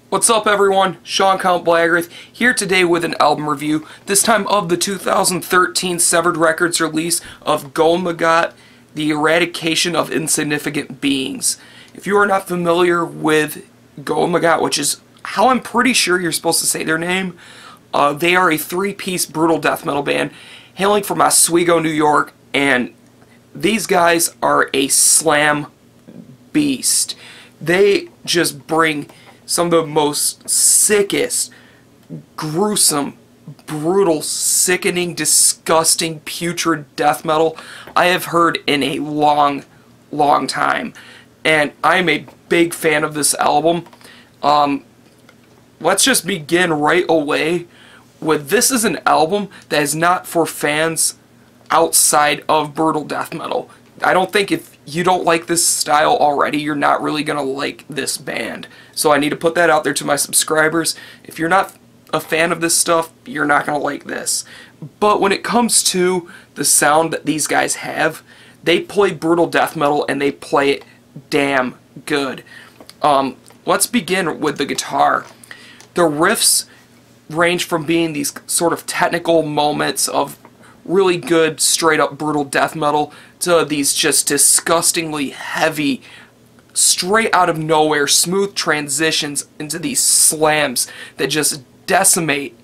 What's up everyone, Sean CountBlagorath here today with an album review, this time of the 2013 Severed Records release of Goemagot, the Eradication of Insignificant Beings. If you are not familiar with Goemagot, which is how I'm pretty sure you're supposed to say their name, they are a three-piece brutal death metal band hailing from Oswego, New York, and these guys are a slam beast. They just bring some of the most sickest, gruesome, brutal, sickening, disgusting, putrid death metal I have heard in a long, long time. And I'm a big fan of this album. Let's just begin right away with this is an album that is not for fans outside of brutal death metal. I don't think if you don't like this style already, you're not really going to like this band. So I need to put that out there to my subscribers. If you're not a fan of this stuff, you're not going to like this. But when it comes to the sound that these guys have, they play brutal death metal and they play it damn good. Let's begin with the guitar. The riffs range from being these sort of technical moments of really good, straight-up brutal death metal to these just disgustingly heavy, straight out of nowhere, smooth transitions into these slams that just decimate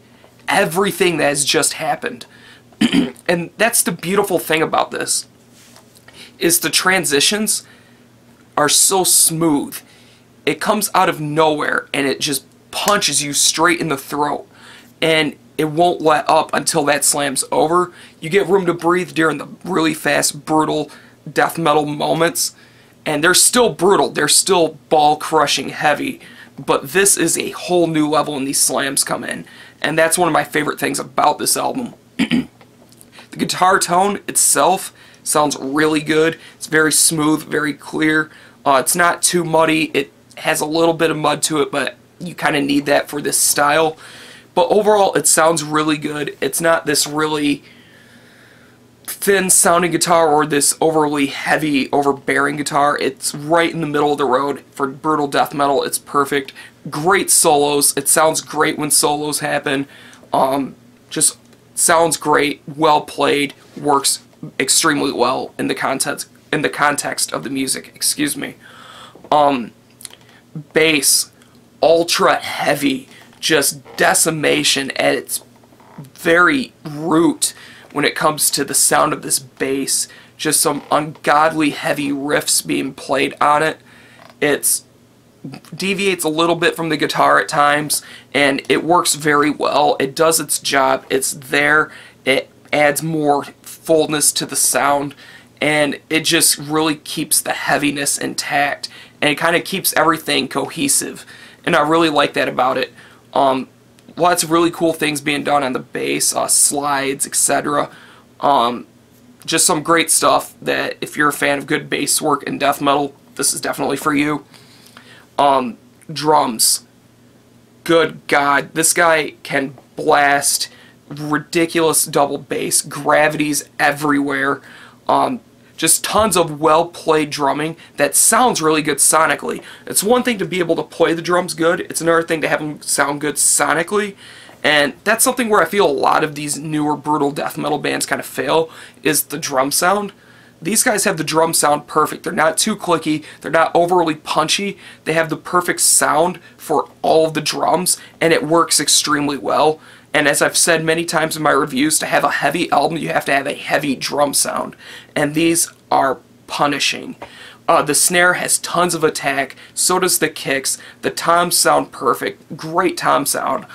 everything that has just happened. And that's the beautiful thing about this, is the transitions are so smooth. It comes out of nowhere and it just punches you straight in the throat. And it won't let up until that slam's over. You get room to breathe during the really fast, brutal death metal moments. And they're still brutal. They're still ball-crushing heavy. But this is a whole new level when these slams come in. And that's one of my favorite things about this album. The guitar tone itself sounds really good. It's very smooth, very clear. It's not too muddy. It has a little bit of mud to it, but you kind of need that for this style. But overall, it sounds really good. It's not this really thin-sounding guitar or this overly heavy, overbearing guitar. It's right in the middle of the road for brutal death metal. It's perfect. Great solos. It sounds great when solos happen. Just sounds great. Well played. Works extremely well in the context of the music. Excuse me. Bass, ultra heavy. Just decimation at its very root when it comes to the sound of this bass. Just some ungodly heavy riffs being played on it. It deviates a little bit from the guitar at times, and it works very well. It does its job. It's there. It adds more fullness to the sound, and it just really keeps the heaviness intact, and it kind of keeps everything cohesive, and I really like that about it. Lots of really cool things being done on the bass, slides, etc. Just some great stuff that if you're a fan of good bass work in death metal, this is definitely for you. Drums. Good God, this guy can blast ridiculous double bass, gravities everywhere. Just tons of well-played drumming that sounds really good sonically. It's one thing to be able to play the drums good, it's another thing to have them sound good sonically, and that's something where I feel a lot of these newer brutal death metal bands kind of fail, is the drum sound. These guys have the drum sound perfect. They're not too clicky, they're not overly punchy, they have the perfect sound for all of the drums, and it works extremely well. And as I've said many times in my reviews, to have a heavy album, you have to have a heavy drum sound. And these are punishing. The snare has tons of attack, so does the kicks. The toms sound perfect. Great tom sound.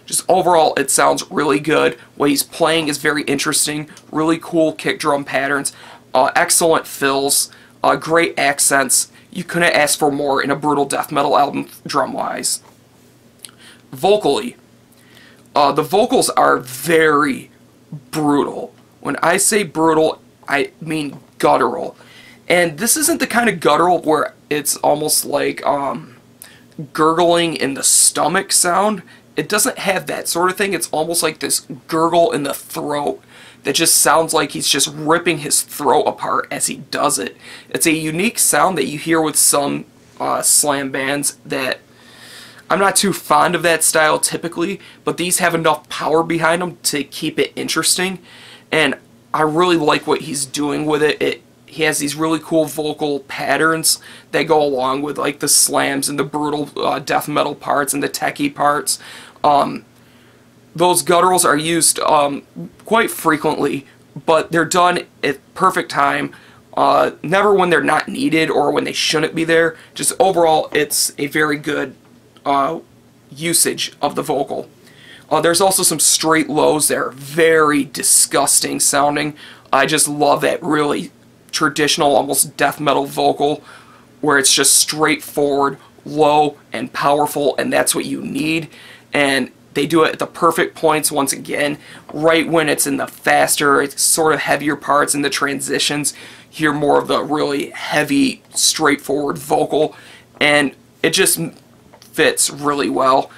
Just overall, it sounds really good. What he's playing is very interesting. Really cool kick drum patterns. Excellent fills. Great accents. You couldn't ask for more in a brutal death metal album drum-wise. Vocally. The vocals are very brutal. When I say brutal, I mean guttural. And this isn't the kind of guttural where it's almost like gurgling in the stomach sound. It doesn't have that sort of thing. It's almost like this gurgle in the throat that just sounds like he's just ripping his throat apart as he does it. It's a unique sound that you hear with some slam bands that I'm not too fond of that style typically, but these have enough power behind them to keep it interesting, and I really like what he's doing with it. He has these really cool vocal patterns that go along with like the slams and the brutal death metal parts and the techie parts. Those gutturals are used quite frequently, but they're done at perfect time. Never when they're not needed or when they shouldn't be there. Just overall, it's a very good usage of the vocal. There's also some straight lows that are very disgusting sounding. I just love that really traditional, almost death metal vocal where it's just straightforward, low, and powerful, and that's what you need. And they do it at the perfect points once again, right when it's in the faster, it's sort of heavier parts in the transitions. You hear more of the really heavy, straightforward vocal, and it just fits really well.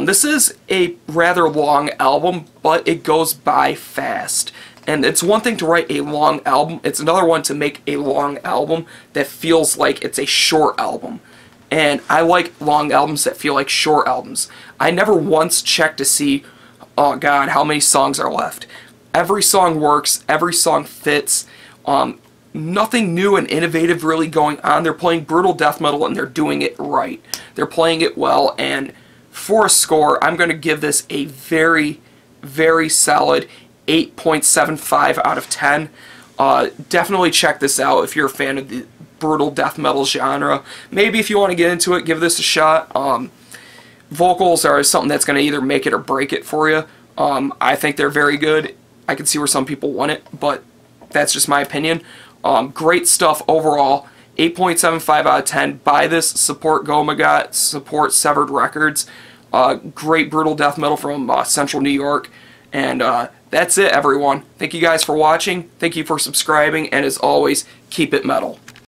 This is a rather long album, but it goes by fast. And it's one thing to write a long album, it's another one to make a long album that feels like it's a short album. And I like long albums that feel like short albums. I never once checked to see, oh god, how many songs are left. Every song works, every song fits. Nothing new and innovative really going on. They're playing brutal death metal and they're doing it right. They're playing it well, and for a score, I'm going to give this a very, very solid 8.75 out of 10. Definitely check this out if you're a fan of the brutal death metal genre. Maybe if you want to get into it, give this a shot. Vocals are something that's going to either make it or break it for you. I think they're very good. I can see where some people want it, but that's just my opinion. Great stuff overall. 8.75 out of 10. Buy this. Support Goemagot. Support Severed Records. Great brutal death metal from Central New York. And that's it, everyone. Thank you guys for watching. Thank you for subscribing. And as always, keep it metal.